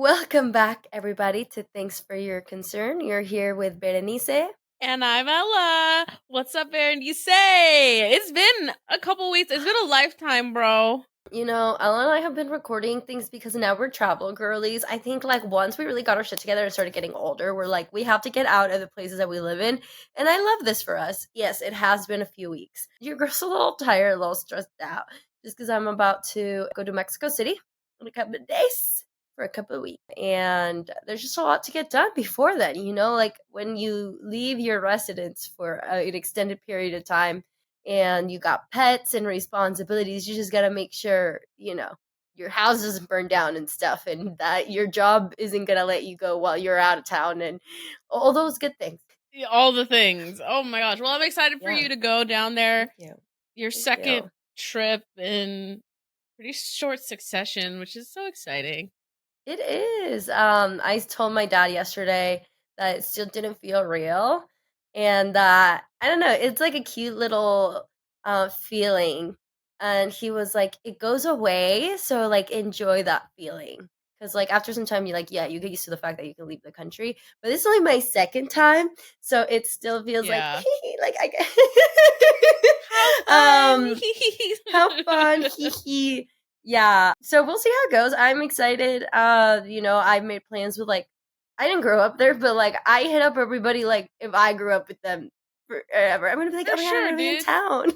Welcome back, everybody, to Thanks for Your Concern. You're here with Berenice. And I'm Ella. What's up, Berenice? It's been a couple weeks. It's been a lifetime, bro. You know, Ella and I have been recording things because now we're travel girlies. I think, once we really got our shit together and started getting older, we're like, we have to get out of the places that we live in. And I love this for us. Yes, it has been a few weeks. Your girl's a little tired, a little stressed out, just because I'm about to go to Mexico City in a couple of days. For a couple of weeks, and there's just a lot to get done before then. When you leave your residence for an extended period of time and you got pets and responsibilities, you just got to make sure your house doesn't burn down and stuff, and that your job isn't gonna let you go while you're out of town, and all those good things. All the things. Oh my gosh. Well, I'm excited for you to go down there. Thank you. Your second trip in pretty short succession, which is so exciting. It is. I told my dad yesterday that it still didn't feel real, and that I don't know. It's like a cute little feeling, and he was like, "It goes away, so enjoy that feeling." Because after some time, you get used to the fact that you can leave the country. But this is only my second time, so it still feels like I how fun, Yeah, so we'll see how it goes. I'm excited. I've made plans with I didn't grow up there, but I hit up everybody if I grew up with them forever. I'm gonna be like, For sure, I'm dude. in town.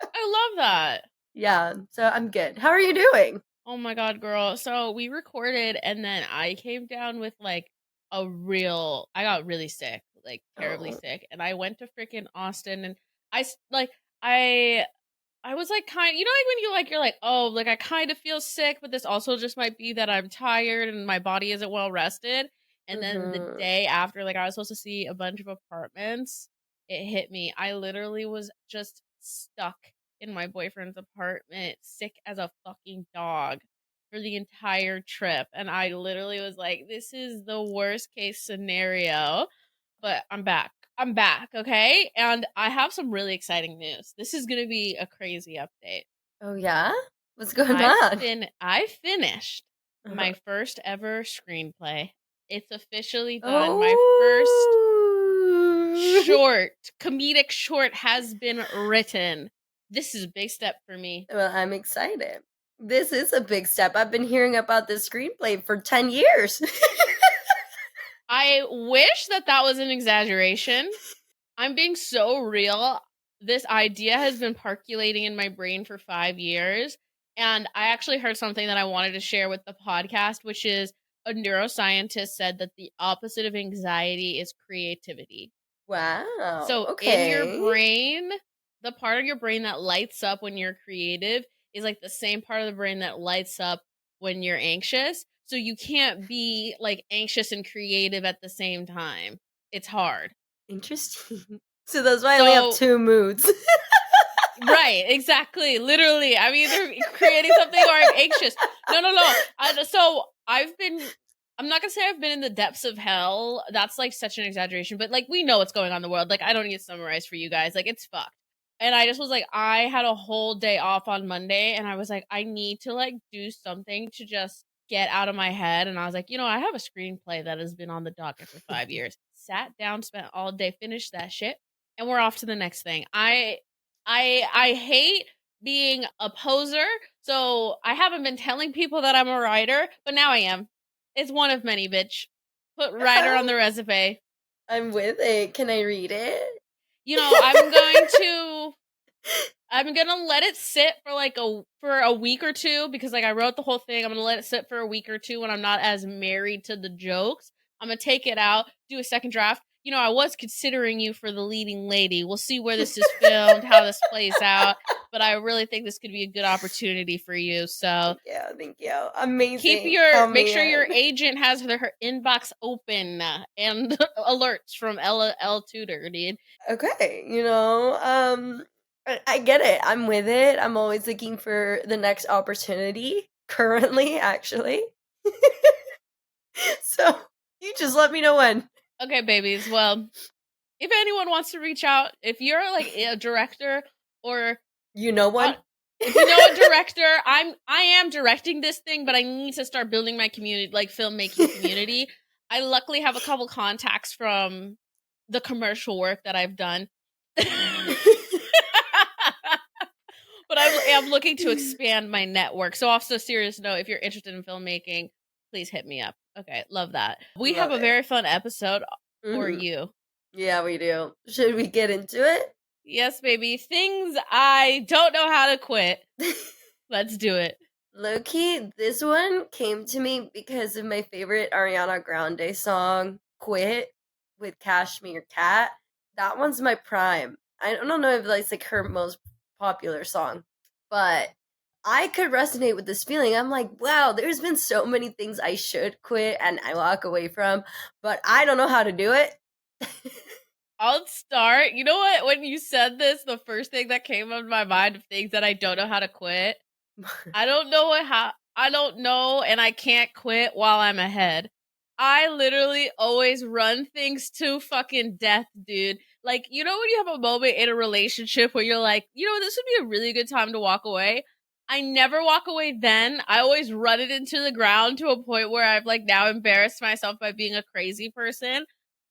I love that. Yeah, so I'm good. How are you doing? Oh my god, girl. So we recorded and then I came down with I got really sick, terribly sick, and I went to freaking Austin and I was kind of, when you're oh, I kind of feel sick, but this also just might be that I'm tired and my body isn't well rested. And then the day after, I was supposed to see a bunch of apartments, it hit me. I literally was just stuck in my boyfriend's apartment, sick as a fucking dog for the entire trip. And I literally was like, this is the worst case scenario, but I'm back. I'm back, okay? And I have some really exciting news. This is going to be a crazy update. Oh, yeah? What's going on? I finished my first ever screenplay. It's officially done. My first comedic short has been written. This is a big step for me. Well, I'm excited. This is a big step. I've been hearing about this screenplay for 10 years. I wish that was an exaggeration. I'm being so real. This idea has been percolating in my brain for 5 years. And I actually heard something that I wanted to share with the podcast, which is a neuroscientist said that the opposite of anxiety is creativity. Wow. So in your brain, the part of your brain that lights up when you're creative is the same part of the brain that lights up when you're anxious. So you can't be anxious and creative at the same time. It's hard. Interesting. So that's why I only have two moods. Right, exactly. Literally. I'm either creating something or I'm anxious. No. I'm not gonna say I've been in the depths of hell. That's such an exaggeration, but we know what's going on in the world. I don't need to summarize for you guys. It's fucked. And I just was I had a whole day off on Monday and I was I need to do something to just get out of my head. And I was I have a screenplay that has been on the docket for 5 years. Sat down, spent all day, finished that shit, and we're off to the next thing. I hate being a poser, so I haven't been telling people that I'm a writer, but now I am. It's one of many, bitch. Put writer on the resume. I'm with it. Can I read it? I'm gonna let it sit for a week or two because I wrote the whole thing. I'm gonna let it sit for a week or two when I'm not as married to the jokes. I'm gonna take it out, do a second draft. I was considering you for the leading lady. We'll see where this is filmed, how this plays out. But I really think this could be a good opportunity for you. So thank you. Amazing. Make sure your agent has her inbox open and alerts from Ella L Tutor, dude. Okay, I get it. I'm with it. I'm always looking for the next opportunity. Currently, actually. So you just let me know when. Okay, babies. Well, if anyone wants to reach out, if you're a director or one, If you know a director, I am directing this thing, but I need to start building my community, like filmmaking community. I luckily have a couple contacts from the commercial work that I've done. But I am looking to expand my network. So off so serious note, if you're interested in filmmaking, please hit me up. Okay, love that. We have Love a it. very fun episode for Mhm. you. Yeah, we do. Should we get into it? Yes, baby. Things I don't know how to quit. Let's do it. Low key, this one came to me because of my favorite Ariana Grande song, Quit, with Cashmere Cat. That one's my prime. I don't know if that's like her most popular song, but I could resonate with this feeling. I'm like, wow, there's been so many things I should quit and I walk away from, but I don't know how to do it. I'll start. You know what? When you said this, the first thing that came up in my mind of things that I don't know how to quit. I don't know I don't know, and I can't quit while I'm ahead. I literally always run things to fucking death, dude. Like, you know when you have a moment in a relationship where you're like, you know, this would be a really good time to walk away. I never walk away then. I always run it into the ground to a point where I've like now embarrassed myself by being a crazy person.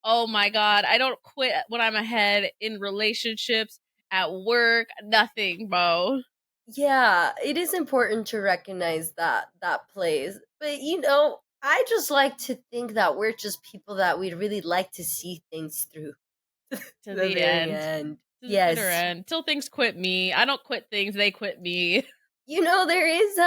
Oh my god, I don't quit when I'm ahead in relationships, at work, nothing, bro. Yeah, it is important to recognize that plays. But I just like to think that we're just people that we'd really like to see things through to To the the very end. end. To the bitter Yes. end. Till things quit me. I don't quit things, they quit me. There is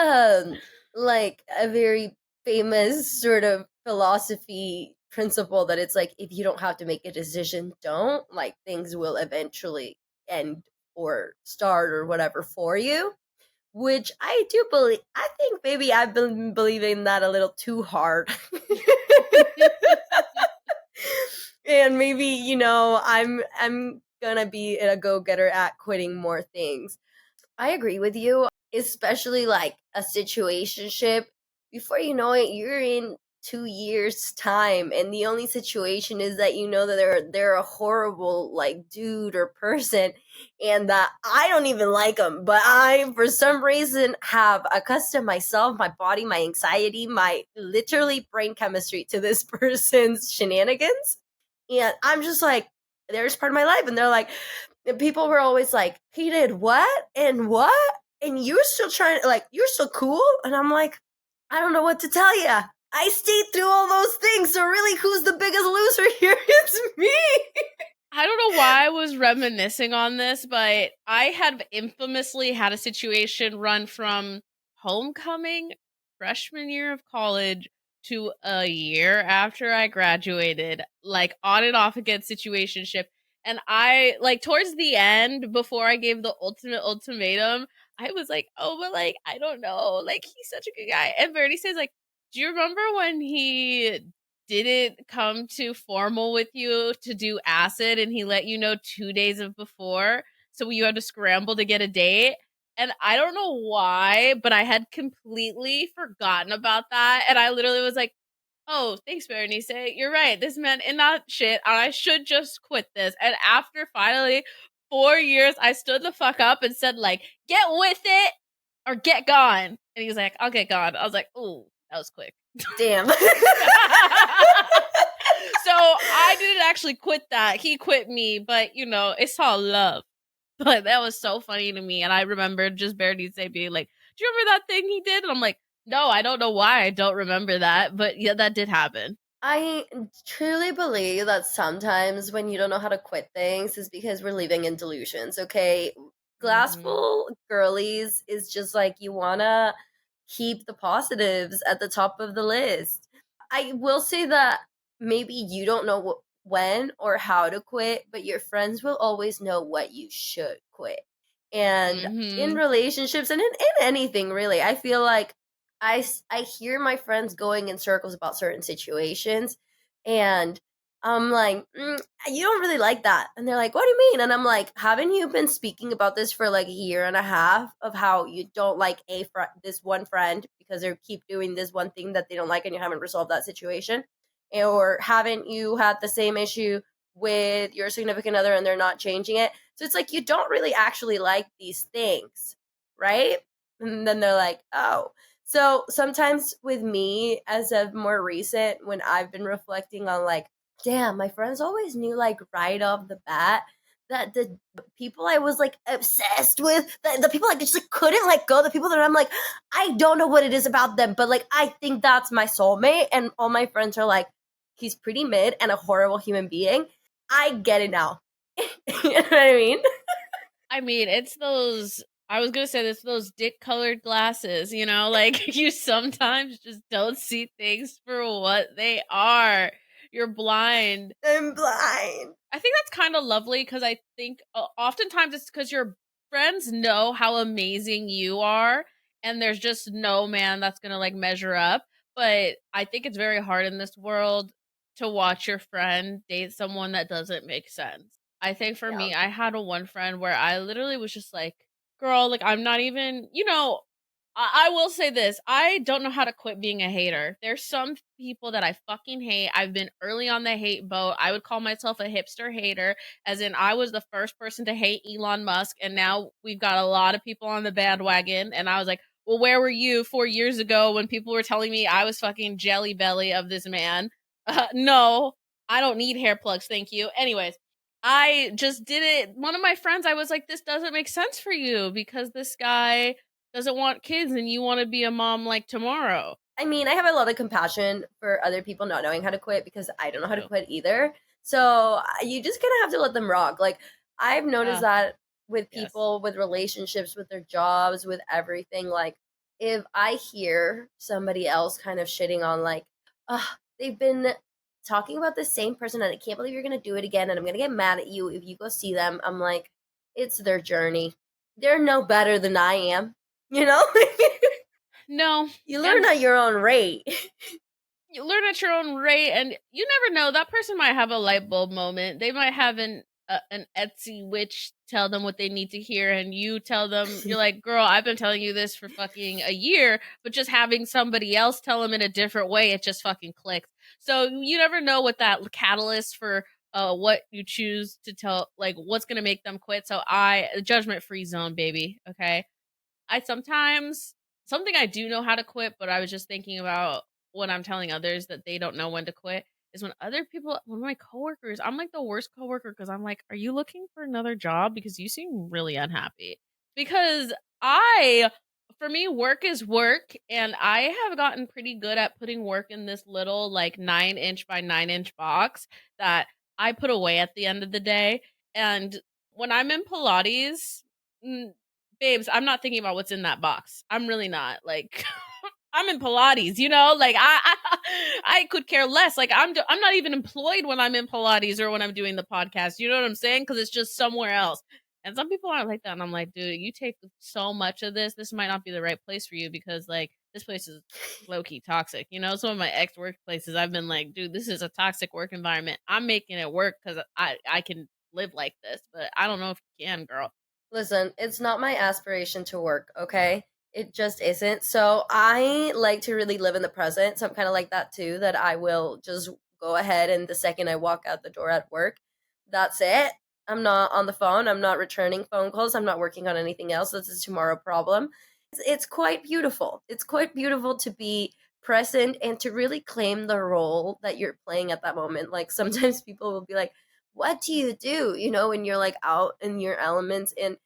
like a very famous sort of philosophy principle that it's like if you don't have to make a decision, don't. Like things will eventually end or start or whatever for you. Which I do believe. I think maybe I've been believing that a little too hard. And maybe, I'm gonna be a go-getter at quitting more things. I agree with you, especially like a situationship. Before you know it, you're in 2 years' time, and the only situation is that you know that they're a horrible like dude or person, and that I don't even like them. But I, for some reason, have accustomed myself, my body, my anxiety, my literally brain chemistry to this person's shenanigans, and I'm just like, there's part of my life, and they're like, and people were always like, he did what and what? And you're still trying, like, you're still cool? And I'm like, I don't know what to tell you. I stayed through all those things, so really, who's the biggest loser here? It's me. I don't know why I was reminiscing on this, but I had infamously had a situation run from homecoming, freshman year of college, to a year after I graduated, like on and off again situationship. And I, like, towards the end, before I gave the ultimate ultimatum, I was like, oh, but like, I don't know. Like, he's such a good guy. And Bernie says, like, do you remember when he didn't come to formal with you to do acid and he let you know 2 days of before, so you had to scramble to get a date? And I don't know why, but I had completely forgotten about that, and I literally was like, oh, thanks, Berenice, you're right, this man in that shit, and I should just quit this. And after finally 4 years, I stood the fuck up and said, like, get with it or get gone. And he was like, I'll get gone. I was like, ooh, that was quick. Damn. So I didn't actually quit that. He quit me, but it's all love. But that was so funny to me. And I remember just Bernie say being like, do you remember that thing he did? And I'm like, no, I don't know why I don't remember that. But yeah, that did happen. I truly believe that sometimes when you don't know how to quit things is because we're living in delusions, okay? Glass Mm-hmm. full girlies is just like you wanna keep the positives at the top of the list. I will say that maybe you don't know when or how to quit, but your friends will always know what you should quit. And in Mm-hmm. relationships and in anything really, I feel like I hear my friends going in circles about certain situations, and I'm like, you don't really like that. And they're like, what do you mean? And I'm like, haven't you been speaking about this for like a year and a half of how you don't like this one friend because they keep doing this one thing that they don't like and you haven't resolved that situation? Or haven't you had the same issue with your significant other and they're not changing it? So it's like you don't really actually like these things, right? And then they're like, oh. So sometimes with me, as of more recent, when I've been reflecting on like, damn, my friends always knew like right off the bat that the people I was like obsessed with, the people I just like couldn't let go, the people that I'm like, I don't know what it is about them, but like I think that's my soulmate, and all my friends are like, he's pretty mid and a horrible human being. I get it now. You know what I mean? I mean, it's those. I was gonna say this, those dick-colored glasses. You know, like you sometimes just don't see things for what they are. You're blind. I'm blind. I think that's kind of lovely because I think oftentimes it's because your friends know how amazing you are, and there's just no man that's gonna like measure up. But I think it's very hard in this world to watch your friend date someone that doesn't make sense. I think for Yeah. me, I had a one friend where I literally was just like, girl, like I'm not even, I will say this. I don't know how to quit being a hater. There's some people that I fucking hate. I've been early on the hate boat. I would call myself a hipster hater, as in I was the first person to hate Elon Musk, and now we've got a lot of people on the bandwagon. And I was like, well, where were you 4 years ago when people were telling me I was fucking jelly belly of this man? No, I don't need hair plugs. Thank you. Anyways, I just did it. One of my friends, I was like, this doesn't make sense for you because this guy doesn't want kids and you want to be a mom like tomorrow. I mean, I have a lot of compassion for other people not knowing how to quit because I don't know how to Ew. quit either. So you just kind of have to let them rock. Like, I've noticed Uh, that with yes. people, with relationships, with their jobs, with everything. Like, if I hear somebody else kind of shitting on, like, they've been talking about the same person and I can't believe you're going to do it again and I'm going to get mad at you if you go see them, I'm like, it's their journey. They're no better than I am, you know? No. You learn And at your own rate. you learn at your own rate, and you never know. That person might have a light bulb moment. They might have an Etsy witch tell them what they need to hear, and you tell them, you're like, girl, I've been telling you this for fucking a year, but just having somebody else tell them in a different way, it just fucking clicks. So you never know what that catalyst for what you choose to tell, like what's gonna make them quit. So judgment free zone, baby. Okay. I sometimes something I do know how to quit, but I was just thinking about when I'm telling others that they don't know when to quit is when other people, when my coworkers, I'm like the worst coworker because I'm like, are you looking for another job? Because you seem really unhappy. Because for me, work is work, and I have gotten pretty good at putting work in this little like 9 inch by 9 inch box that I put away at the end of the day. And when I'm in Pilates, babes, I'm not thinking about what's in that box. I'm really not. Like I'm in Pilates, like I could care less. Like I'm not even employed when I'm in Pilates or when I'm doing the podcast. You know what I'm saying? Cuz it's just somewhere else. And some people aren't like that, and I'm like, dude, you take so much of this. This might not be the right place for you because like this place is low key toxic. Some of my ex workplaces, I've been like, dude, this is a toxic work environment. I'm making it work cuz I can live like this, but I don't know if you can, girl. Listen, it's not my aspiration to work, okay? It just isn't. So I like to really live in the present. So I'm kind of like that too, that I will just go ahead and the second I walk out the door at work, that's it. I'm not on the phone. I'm not returning phone calls. I'm not working on anything else. This is tomorrow problem. It's quite beautiful. It's quite beautiful to be present and to really claim the role that you're playing at that moment. Like sometimes people will be like, what do you do? When you're like out in your elements, and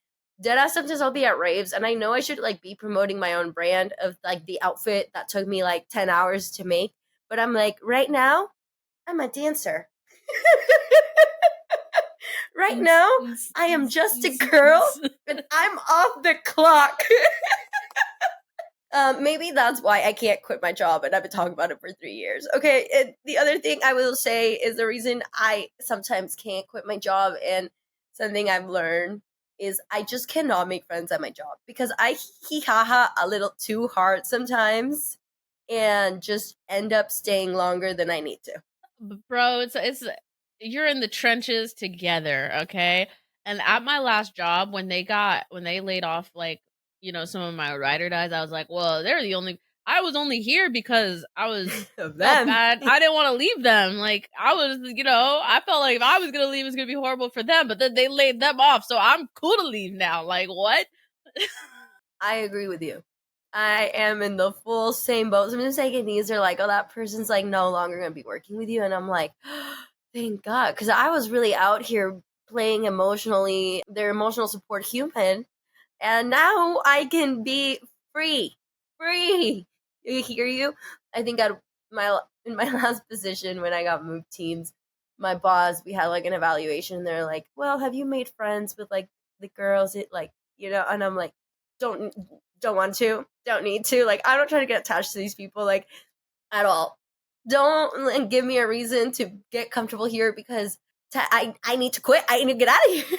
deadass sometimes I'll be at raves and I know I should like be promoting my own brand of like the outfit that took me like 10 hours to make. But I'm like, right now, I'm a dancer. Right now, I am just a girl and I'm off the clock. Maybe that's why I can't quit my job, and I've been talking about it for 3 years. Okay, and the other thing I will say is the reason I sometimes can't quit my job, and something I've learned is I just cannot make friends at my job because I hee ha ha a little too hard sometimes, and just end up staying longer than I need to. Bro, it's you're in the trenches together, okay? And at my last job, when they laid off like, some of my ride or dies, I was like, well, I was only here because I Of felt them. bad. I didn't want to leave them. Like I was, I felt like if I was gonna leave, it's gonna be horrible for them. But then they laid them off, so I'm cool to leave now. Like what? I agree with you. I am in the full same boat. Sometimes I get these are like, oh, that person's like no longer gonna be working with you, and I'm like, thank God, because I was really out here playing emotionally their emotional support human, and now I can be free, free. You hear you? I think at my in my last position when I got moved teams, my boss we had like an evaluation. And they're like, "Well, have you made friends with like the girls?" It like and I'm like, "Don't don't want to, don't need to." Like I'm not trying to get attached to these people like at all. Don't like, give me a reason to get comfortable here because I need to quit. I need to get out of here.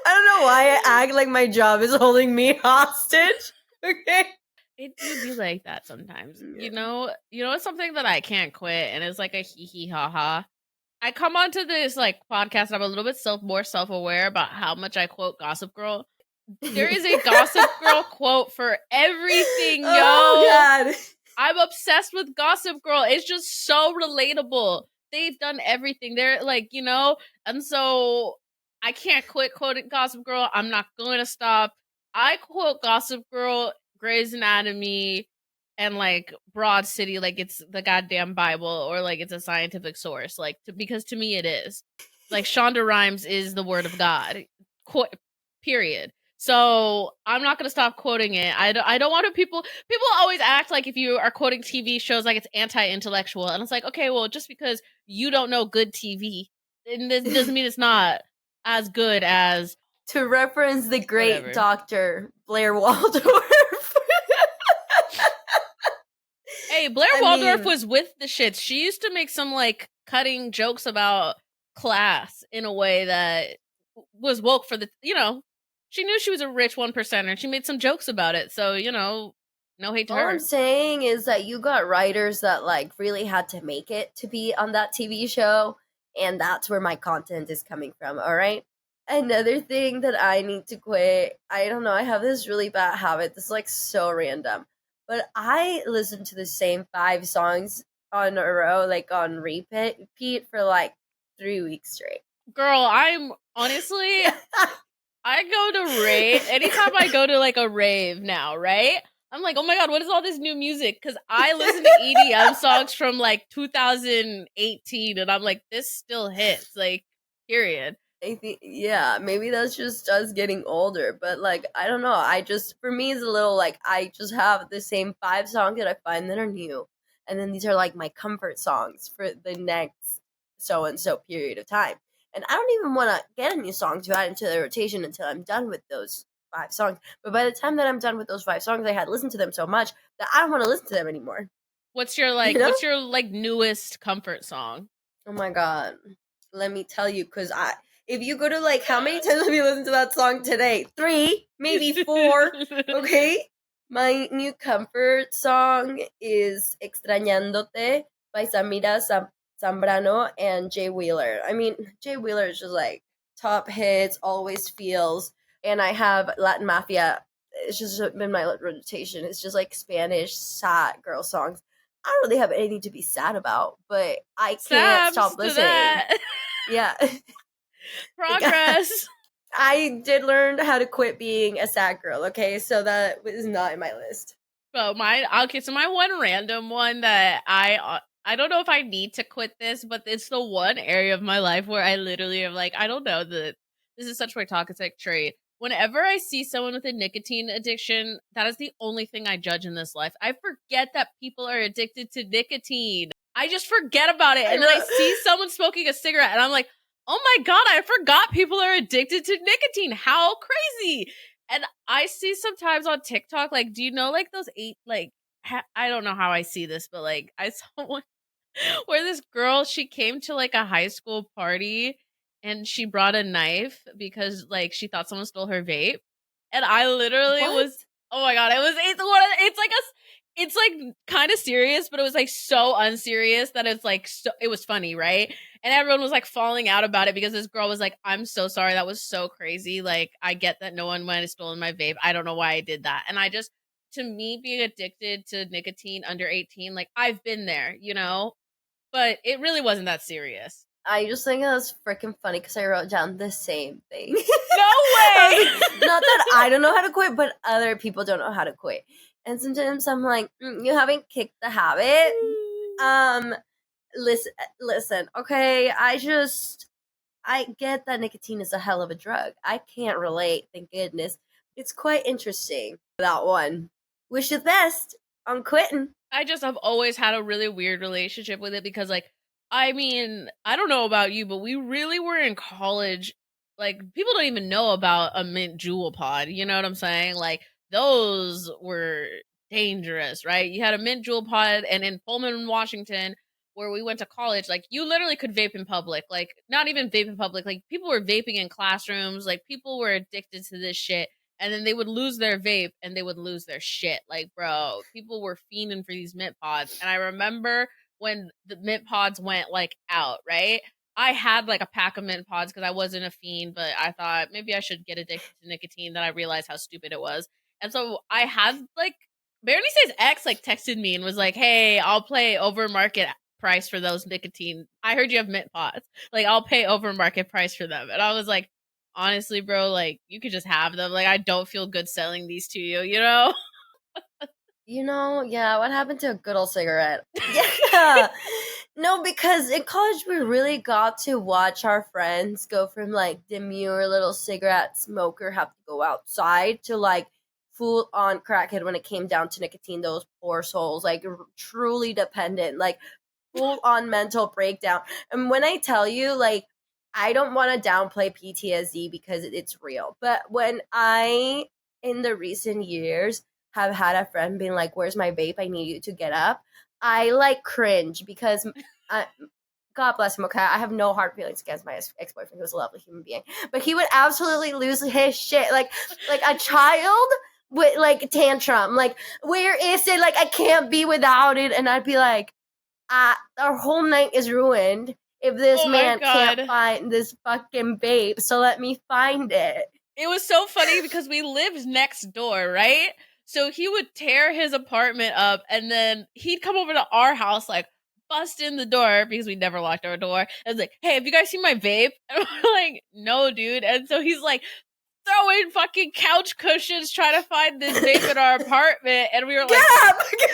I don't know why I act like my job is holding me hostage. Okay. It do be like that sometimes. Yeah. You know it's something that I can't quit, and it's like a hee hee ha ha. I come onto this like podcast and I'm a little bit more self aware about how much I quote Gossip Girl. There is a Gossip Girl quote for everything, Oh yo. God. I'm obsessed with Gossip Girl. It's just so relatable. They've done everything. They're like, and so I can't quit quoting Gossip Girl. I'm not going to stop. I quote Gossip Girl, Grey's Anatomy, and like Broad City like it's the goddamn Bible or like it's a scientific source. Like because to me it is. Like Shonda Rhimes is the word of God. Period. So I'm not gonna stop quoting it. I don't want to people always act like if you are quoting TV shows like it's anti-intellectual, and it's like okay, well just because you don't know good TV, and this doesn't mean it's not as good as To reference the great whatever. Dr. Blair Waldorf. Hey, Blair Waldorf was with the shits. She used to make some like cutting jokes about class in a way that was woke for the she knew she was a rich 1%er and she made some jokes about it. So, no hate to All her. I'm saying is that you got writers that like really had to make it to be on that TV show, and that's where my content is coming from, all right? Another thing that I need to quit, I don't know, I have this really bad habit. This is like so random. But I listen to the same 5 songs on a row, like on repeat for like 3 weeks straight. Girl, I'm honestly I go to rave anytime I go to like a rave now, right? I'm like, oh my god, what is all this new music? Because I listen to EDM songs from like 2018, and I'm like, this still hits, like, period. I think, yeah, maybe that's just us getting older, but like, I don't know. For me, it's a little like, I just have the same 5 songs that I find that are new. And then these are like my comfort songs for the next so and so period of time. And I don't even want to get a new song to add into the rotation until I'm done with those 5 songs. But by the time that I'm done with those 5 songs, I had listened to them so much that I don't want to listen to them anymore. What's your newest comfort song? Oh my God. Let me tell you, because if you go to like how many times have you listened to that song today? 3, maybe 4. Okay. My new comfort song is Extrañándote by Samira Zambrano and Jay Wheeler. I mean, Jay Wheeler is just like top hits, always feels. And I have Latin Mafia. It's just been my rotation. It's just like Spanish sad girl songs. I don't really have anything to be sad about, but I can't stop listening. Yeah. Progress. I did learn how to quit being a sad girl, okay? So that was not in my list. Well, so my one random one that I don't know if I need to quit this, but it's the one area of my life where I literally am like, I don't know, this is such my toxic trait. Whenever I see someone with a nicotine addiction, that is the only thing I judge in this life. I forget that people are addicted to nicotine. I just forget about it. And then I see someone smoking a cigarette and I'm like, oh my God, I forgot people are addicted to nicotine. How crazy. And I see sometimes on TikTok, like, do you know, like, those I don't know how I see this, but, like, I saw one where this girl, she came to, like, a high school party, and she brought a knife because, like, she thought someone stole her vape, and I literally was, oh my God, it's like kind of serious, but it was like so unserious that it's like it was funny, right? And everyone was like falling out about it because this girl was like, "I'm so sorry, that was so crazy. Like, I get that no one might have stolen my vape. I don't know why I did that." And to me, being addicted to nicotine under 18, like I've been there, but it really wasn't that serious. I just think that's freaking funny because I wrote down the same thing. No way. Not that I don't know how to quit, but other people don't know how to quit. And sometimes I'm like, you haven't kicked the habit. Listen, okay, I get that nicotine is a hell of a drug. I can't relate, thank goodness. It's quite interesting, that one. Wish you the best on quitting. I just have always had a really weird relationship with it because, like, I mean, I don't know about you, but we really were in college. Like, people don't even know about a mint jewel pod. You know what I'm saying? Like, those were dangerous, right? You had a mint jewel pod, and in Pullman, Washington, where we went to college, like, you literally could vape in public. Like, not even vape in public. Like, people were vaping in classrooms. Like, people were addicted to this shit, and then they would lose their vape and they would lose their shit. Like, bro, people were fiending for these mint pods. And I remember when the mint pods went like out, right? I had like a pack of mint pods because I wasn't a fiend, but I thought maybe I should get addicted to nicotine. Then I realized how stupid it was. And so I had like Berenice's ex like texted me and was like, "Hey, I'll play over market price for those nicotine. I heard you have mint pods. Like, I'll pay over market price for them." And I was like, honestly, bro, like, you could just have them. Like, I don't feel good selling these to you, you know? Yeah, what happened to a good old cigarette? Yeah. No, because in college we really got to watch our friends go from like demure little cigarette smoker, have to go outside, to like full on crackhead when it came down to nicotine. Those poor souls, like truly dependent, like full on mental breakdown. And when I tell you, like, I don't want to downplay PTSD because it's real. But when I, in the recent years, have had a friend being like, "Where's my vape? I need you to get up," I like cringe because God bless him, okay? I have no hard feelings against my ex-boyfriend. He was a lovely human being. But he would absolutely lose his shit. Like a child with like tantrum. Like, where is it? Like, I can't be without it. And I'd be like, our whole night is ruined if this Oh my man can't God. find this fucking babe. So let me find it. It was so funny because we lived next door, right? So he would tear his apartment up and then he'd come over to our house, like, bust in the door because we never locked our door. And was like, "Hey, have you guys seen my vape?" And we're like, "No, dude." And so he's like, throwing fucking couch cushions trying to find this vape in our apartment, and we were like,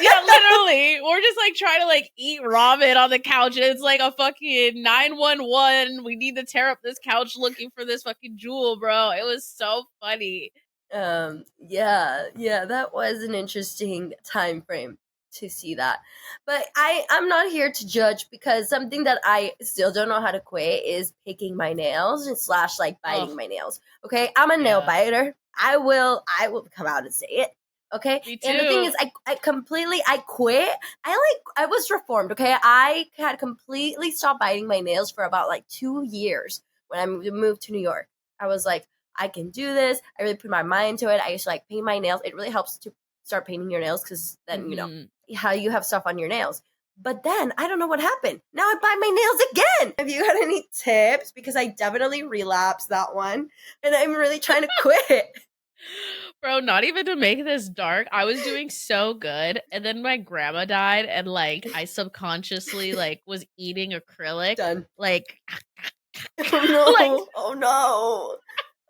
yeah, literally, we're just like trying to like eat ramen on the couch, and it's like a fucking 911. We need to tear up this couch looking for this fucking jewel, bro. It was so funny. Yeah, that was an interesting time frame to see that. But I'm not here to judge, because something that I still don't know how to quit is picking my nails and slash like biting Ugh, my nails. Okay, I'm a nail yeah, biter. I will come out and say it. Okay, me and the thing too. is, I quit. I was reformed. Okay, I had completely stopped biting my nails for about like 2 years when I moved to New York. I was like, I can do this. I really put my mind to it. I used to like paint my nails. It really helps to start painting your nails, because then Mm-hmm. how you have stuff on your nails. But then I don't know what happened. Now I bite my nails again. Have you got any tips? Because I definitely relapsed that one, and I'm really trying to quit. Bro, not even to make this dark, I was doing so good, and then my grandma died, and like I subconsciously like was eating acrylic, Done. like Oh like, no! Oh no!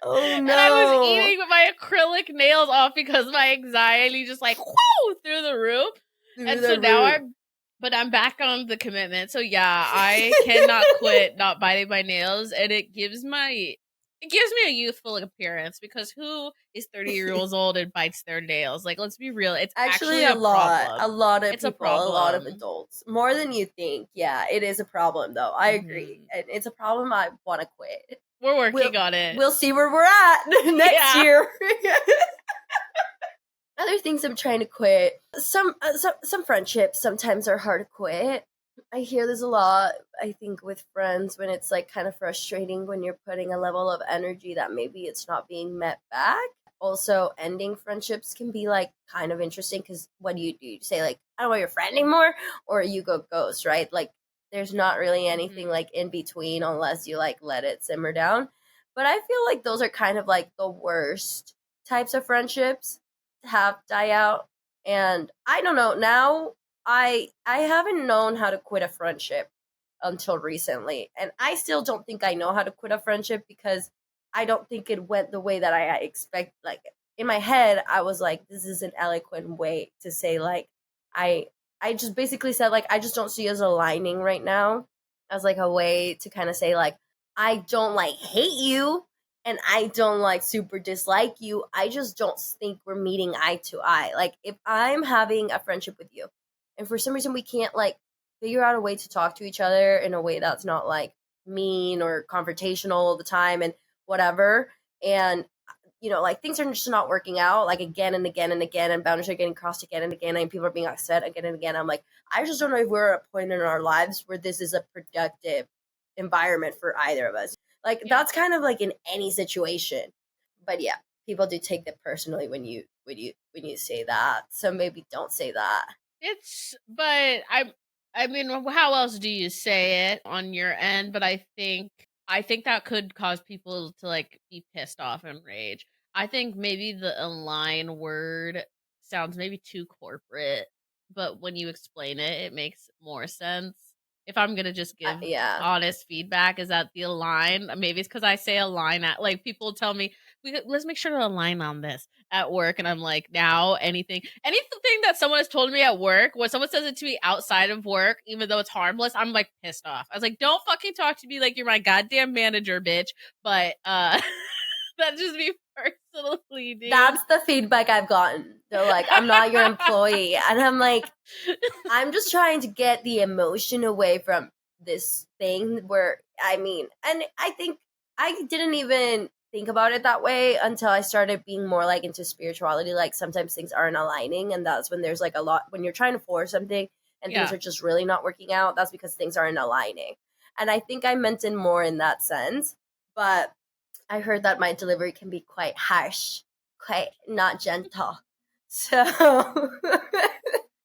Oh and I was no! eating my acrylic nails off because my anxiety just like whoo through the roof. Through And so the now roof. but I'm back on the commitment. So yeah, I cannot quit not biting my nails, and it gives me a youthful appearance, because who is 30 years old and bites their nails? Like, let's be real, it's Actually, actually a a lot. problem. A lot of It's a people, a lot of problem. adults. More than you think. Yeah, it is a problem, though. I agree. Hmm. And it's a problem I want to quit. We're We'll, working on it. we'll see where we're at next Yeah. year. Other things I'm trying to quit. Some friendships sometimes are hard to quit. I hear this a lot, I think, with friends, when it's like kind of frustrating when you're putting a level of energy that maybe it's not being met back. Also, ending friendships can be like kind of interesting, because what do? You say like, "I don't want your friend anymore," or you go ghost, right? Like, there's not really anything Hmm. like in between, unless you like let it simmer down. But I feel like those are kind of like the worst types of friendships to have die out. And I don't know, now I haven't known how to quit a friendship until recently. And I still don't think I know how to quit a friendship, because I don't think it went the way that I expect. Like in my head, I was like, this is an eloquent way to say like I I just basically said like I just don't see us aligning right now, as like a way to kind of say like I don't like hate you and I don't like super dislike you. I just don't think we're meeting eye to eye. Like if I'm having a friendship with you and for some reason we can't like figure out a way to talk to each other in a way that's not like mean or confrontational all the time and whatever, and like things are just not working out like again and again and again, and boundaries are getting crossed again and again, and people are being upset again and again. I'm like, I just don't know if we're at a point in our lives where this is a productive environment for either of us. Like Yeah. that's kind of like in any situation. But yeah, people do take that personally when you say that, so maybe don't say that. But I mean, how else do you say it on your end? But I think that could cause people to like be pissed off and rage. I think maybe the align word sounds maybe too corporate, but when you explain it, it makes more sense. If I'm gonna just give Yeah. honest feedback, is that the align? Maybe it's because I say align at like people tell me let's make sure to align on this at work, and I'm like, now anything that someone has told me at work, when someone says it to me outside of work, even though it's harmless, I'm like pissed off. I was like, don't fucking talk to me like you're my goddamn manager, bitch. But that's just me personally, dude. That's the feedback I've gotten. They're like, I'm not your employee. And I'm like, I'm just trying to get the emotion away from this thing where, I mean, and I think I didn't even think about it that way until I started being more like into spirituality. Like sometimes things aren't aligning, and that's when there's like a lot, when you're trying to force something and things Yeah. are just really not working out, that's because things aren't aligning. And I think I meant it more in that sense. But I heard that my delivery can be quite harsh, quite not gentle. So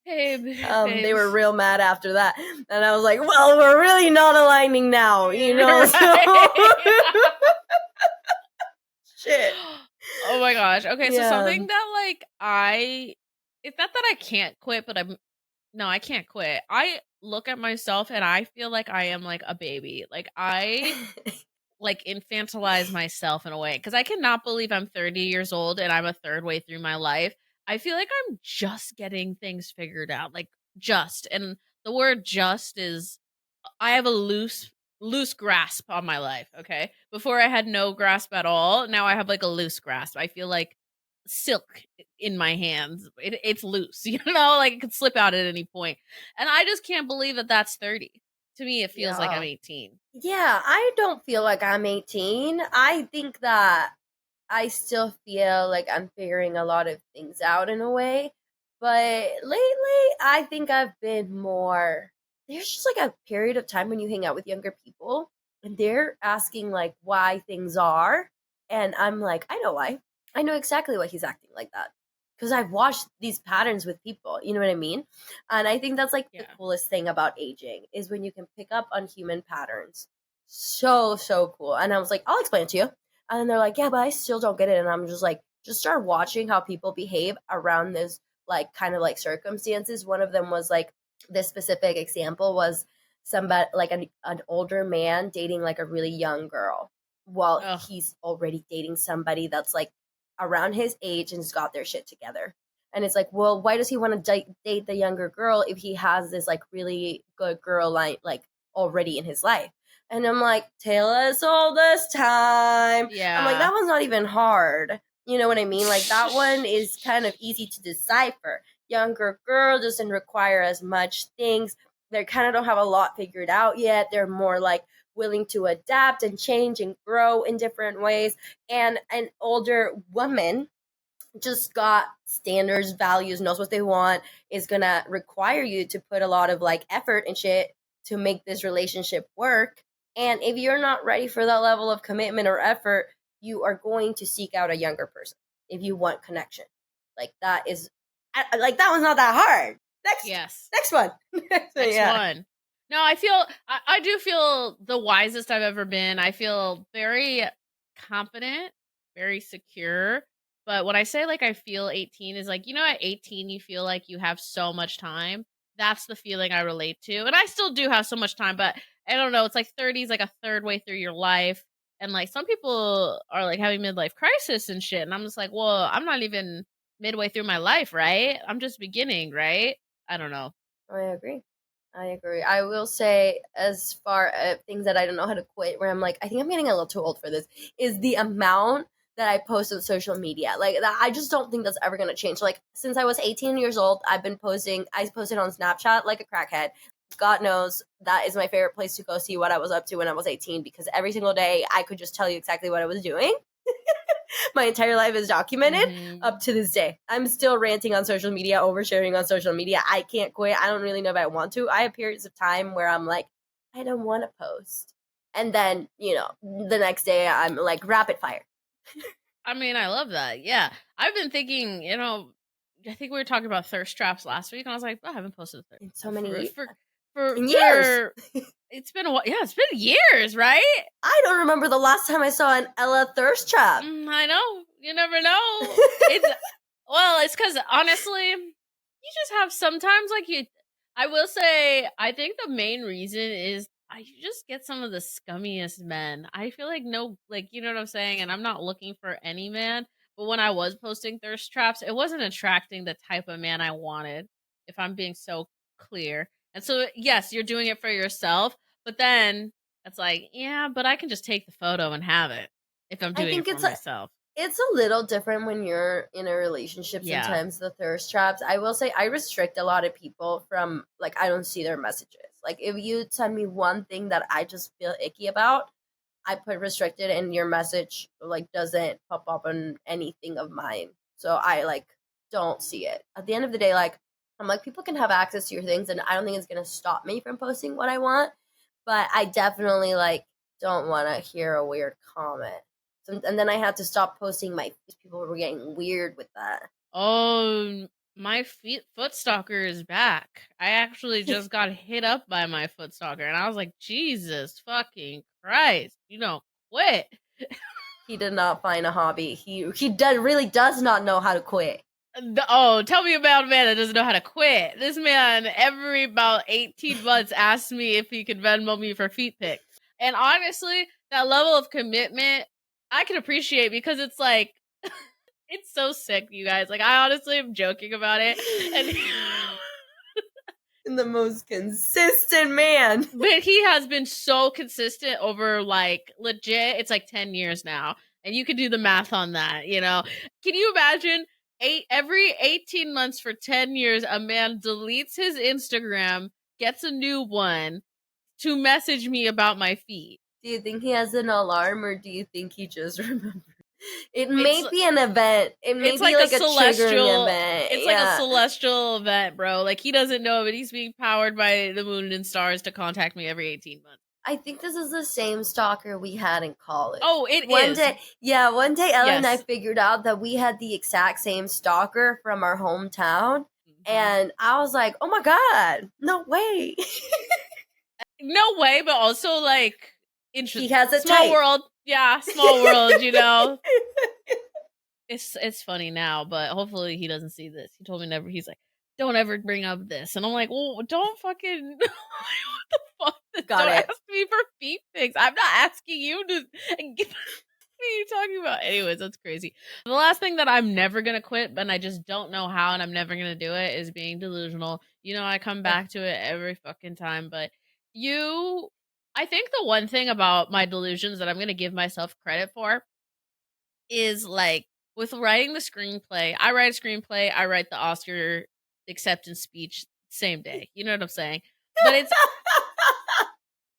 Hey, they were babes. real mad after that. And I was like, well, we're really not aligning now, so Right. shit. Oh my gosh. Okay, so Yeah. something that like it's not that I can't quit, but no, I can't quit. I look at myself and I feel like I am like a baby. Like I like infantilize myself in a way because I cannot believe I'm 30 years old and I'm a third way through my life. I feel like I'm just getting things figured out, like just. And the word just is I have a loose grasp on my life, okay? Before I had no grasp at all. Now I have like a loose grasp. I feel like silk in my hands. It's loose, like it could slip out at any point. And I just can't believe that that's 30. To me it feels like I'm Yeah. 18. Yeah, I don't feel like I'm 18. I think that I still feel like I'm figuring a lot of things out in a way. But lately, I think I've been more. There's just like a period of time when you hang out with younger people and they're asking like why things are. And I'm like, I know why. I know exactly why he's acting like that. Because I've watched these patterns with people. You know what I mean? And I think that's like the Yeah. coolest thing about aging is when you can pick up on human patterns. So, so cool. And I was like, I'll explain it to you. And they're like, yeah, but I still don't get it. And I'm just like, just start watching how people behave around this, like, kind of like circumstances. One of them was like, this specific example was somebody, like an older man dating like a really young girl while Ugh. he's already dating somebody that's like around his age and has got their shit together. And it's like, well, why does he want to date the younger girl if he has this like really good girl like already in his life? And I'm like, tell us all this time. I'm like, Yeah. that one's not even hard. You know what I mean? Like, that one is kind of easy to decipher. Younger girl doesn't require as much things. They kind of don't have a lot figured out yet. They're more like willing to adapt and change and grow in different ways. And an older woman just got standards, values, knows what they want, is gonna require you to put a lot of like effort and shit to make this relationship work. And if you're not ready for that level of commitment or effort, you are going to seek out a younger person if you want connection. Like that is, like that one's not that hard. Next, Yes. next one. So Next yeah, one. No, I do feel the wisest I've ever been. I feel very confident, very secure. But when I say like I feel 18 is like, at 18 you feel like you have so much time. That's the feeling I relate to. And I still do have so much time, but I don't know, it's like 30 is like a third way through your life. And like some people are like having midlife crisis and shit. And I'm just like, well, I'm not even midway through my life, right? I'm just beginning, right? I don't know. I agree. I agree. I will say, as far as things that I don't know how to quit, where I'm like, I think I'm getting a little too old for this, is the amount that I post on social media. Like, that, I just don't think that's ever going to change. Like, since I was 18 years old, I've been posting, I posted on Snapchat like a crackhead. God knows that is my favorite place to go see what I was up to when I was 18, because every single day I could just tell you exactly what I was doing. My entire life is documented Mhm. up to this day. I'm still ranting on social media, oversharing on social media. I can't quit. I don't really know if I want to. I have periods of time where I'm like, I don't want to post. And then, the next day I'm like rapid fire. I mean, I love that. Yeah. I've been thinking, I think we were talking about thirst traps last week, and I was like, oh, I haven't posted a thirst In so trap many in years. for it's been a while. Yeah, it's been years, right? I don't remember the last time I saw an Ella thirst trap. I know. You never know. It's well, it's because honestly, you just have sometimes like you. I will say, I think the main reason is you just get some of the scummiest men. I feel like no, like you know what I'm saying, and I'm not looking for any man. But when I was posting thirst traps, it wasn't attracting the type of man I wanted. If I'm being so clear, and so yes, you're doing it for yourself, but then it's like, yeah, but I can just take the photo and have it if I'm I doing it think for it's a myself. it's a little different when you're in a relationship. Yeah. Sometimes the thirst traps. I will say I restrict a lot of people from, like, I don't see their messages. Like, if you send me one thing that I just feel icky about, I put restricted, and your message like doesn't pop up on anything of mine. So I like don't see it. At the end of the day, like, I'm like, people can have access to your things, and I don't think it's gonna stop me from posting what I want. But I definitely like don't want to hear a weird comment. So, and then I had to stop posting my. People were getting weird with that. Oh, my foot stalker is back. I actually just got hit up by my foot stalker, and I was like, Jesus fucking Christ, you don't quit. He did not find a hobby. Really does not know how to quit. Oh, tell me about a man that doesn't know how to quit. This man, every about 18 months, asked me if he could Venmo me for feet pics. And honestly, that level of commitment, I can appreciate because it's like, it's so sick, you guys. Like, I honestly am joking about it. And The most consistent man. but he has been so consistent over like legit, it's like 10 years now. And you can do the math on that, you know? Can you imagine every 18 months for 10 years, a man deletes his Instagram, gets a new one to message me about my feet? Do you think he has an alarm, or do you think he just remembers? It It's may be an event. It may it's be like a like a triggering celestial event. it's like a Yeah. celestial event, bro. Like he doesn't know, but he's being powered by the moon and stars to contact me every 18 months. I think this is the same stalker we had in college. Oh, it One is. day, yeah, one day Ella and I Yes. figured out that we had the exact same stalker from our hometown. Mhm. And I was like, oh my God, no way. No way, but also like He interest has a small type. world. Yeah, small world, you know. It's funny now, but hopefully he doesn't see this. He told me never. He's like, "Don't ever bring up this." And I'm like, "Well, don't fucking what the fuck? Got Don't it. ask me for feet pics. I'm not asking you to give what are you talking about?" Anyways, that's crazy. The last thing that I'm never gonna quit, and I just don't know how, and I'm never gonna do it, is being delusional. I come Ugh. back to it every fucking time. But you, I think the one thing about my delusions that I'm gonna give myself credit for is like with writing the screenplay. I write a screenplay. I write the Oscar acceptance speech same day. You know what I'm saying? But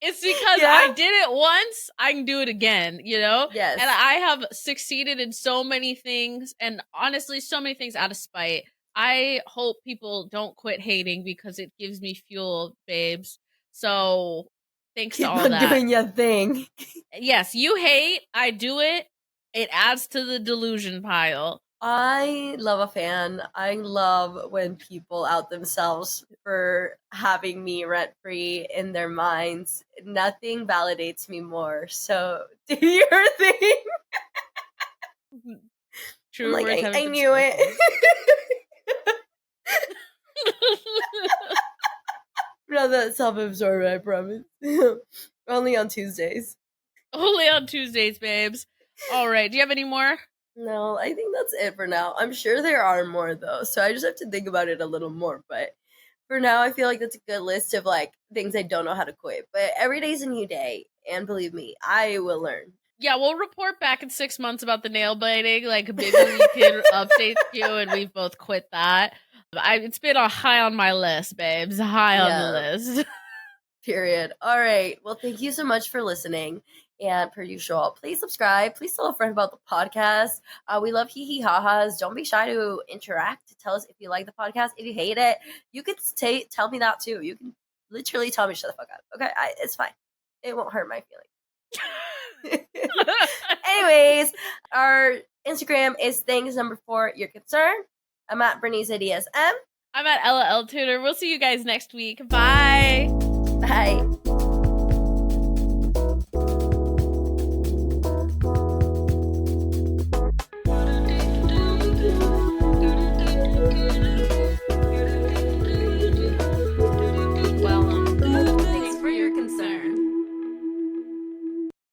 it's because I Yeah? did it once, I can do it again, you know? And Yes. I have succeeded in so many things, and honestly, so many things out of spite. I hope people don't quit hating because it gives me fuel, babes. So, thanks to Keep all on that. doing your thing. Yes, you hate, I do it. It adds to the delusion pile. I love a fan. I love when people out themselves for having me rent free in their minds. Nothing validates me more. So do your thing. I'm Truer like, words I haven't been knew spoken. it. I'm not that self absorbed, I promise. Only on Tuesdays. Only on Tuesdays, babes. All right. Do you have any more? No, I think that's it for now. I'm sure there are more though, so I just have to think about it a little more. But for now, I feel like that's a good list of like things I don't know how to quit. But every day's a new day, and believe me, I will learn. Yeah, we'll report back in 6 months about the nail biting. Like maybe we can update you, and we've both quit that. It's been a high on my list, babes. High on the Yeah, list. period. All right. Well, thank you so much for listening. And per usual, please subscribe. Please tell a friend about the podcast. We love hee hee ha ha's. Don't be shy to interact. To tell us if you like the podcast. If you hate it, you could tell me that too. You can literally tell me shut the fuck up. Okay, it's fine. It won't hurt my feelings. Anyways, our Instagram is things4 your concern. I'm at Berenice ADSM. I'm at Ella L Tutor. We'll see you guys next week. Bye.